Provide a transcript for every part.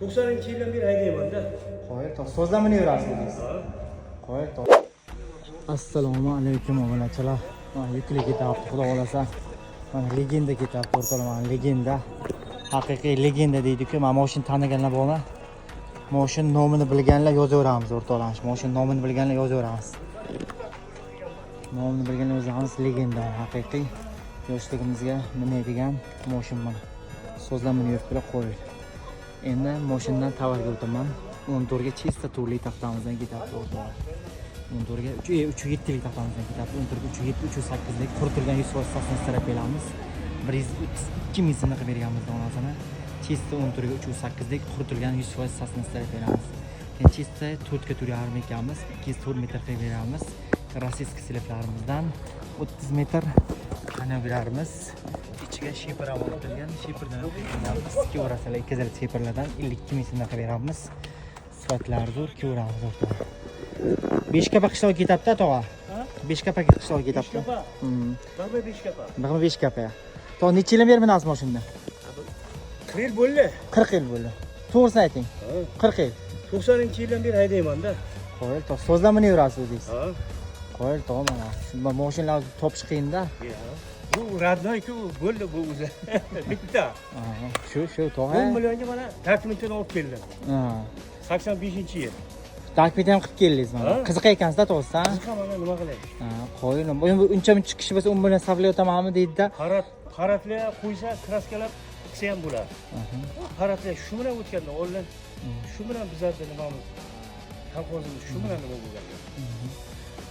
90-yildan beri haydayman-da. Qo'yil, so'zlamini yurasiz. Qo'yil. Assalomu alaykum obunachilar. Mana yukli ketyapti, xudo xolasa. Mana legenda ketyapti, o'rtoqlar, mana legenda. Haqiqiy legenda deydi-ku, mana mashina taniganlar bormi? Mashina nomini bilganlar yozaveramiz, o'rtoqlar. Mashina nomini bilganlar yozaveramiz. Nomini bilganlar yozamiz, legenda haqiqiy. Yoshligimizga minadigan mashina mana. So'zlamini yurib bilan qo'yil. Endi mashinadan tovarga o'taman. 14 ga chista turli taxtamizdan ketyapti o'rtoqlar. 14 ga 307 lik taxtamizdan ketyapti. 14 ga 307, 308 lik quritilgan 100% sasini istirab beramiz. 132 ming so'mga qilib berganmiz donasini. Chista 14 ga 308 lik quritilgan 100% sasini istirab beramiz. Keyin chista 4 ga 4,5 ekamiz. 204 metr qilib beramiz. Rossiyskiy sliplarimizdan 30 metr qanaveramiz. İçiga shipper o'rnatilgan, shipperdan o'tkazamiz. Kivoraslar 2 zil shipperlardan 52 ming so'mga qilib beramiz. Sifatlari zo'r, kivoramiz o'rtoqlar. 5 kapa qishloq ketyapti tog'a. 5 kapa qishloq ketyapti. 5 kapa. 5 kapa. To necha yil beri minasiz mashinada? 40 yil bo'ldi. 40 yil bo'ldi. To'g'risini ayting. 40 yil. 90-yildan beri haydayman-da. Qo'yil, to so'zlamini yurasiz o'zingiz. Qo'yil, to mana. Mashinalarni topish qiyin-da. Bu radnoy-ku bo'ldi bu o'zi. Bitta. Shu tog'a. 10 millionga mana dokumentini olib keldim. 85-yil. Dokumentni ham qilib keldingiz mana. Qiziq ekansiz-da to'g'risi. Qiziq mana nima qilay? Qo'yil. Uncha kishi bo'lsa 10 million sarflayotganmi deydi-da. Qaratlar qo'ysa, kraskalar qilsa ham bo'ladi. Qaratlar shu bilan o'tganda, o'g'illar shu bilan bizlarda nimamiz? Kolxozimiz shu bilan nima bo'lgan?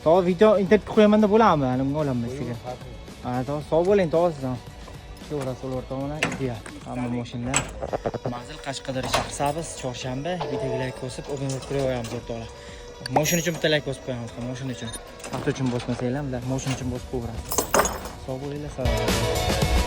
To video internetga qo'yaman deb bo'ladimi? Nima olaman sizga? To sog' bo'ling, to'g'risi. Shu o'rtoq mana ideal. Hamma mashinalar. Manzil Qashqadaryo shahrisabыз, chorshanba. Videoga like bosib, obuna bo'lib qo'yamiz o'rtoqlar. Mashina uchun bitta like bosib qo'yamiz, mashina uchun. Paxta uchun bosmasanglar, mashina uchun bosib qo'yamiz. Sog' bo'linglar, sog'.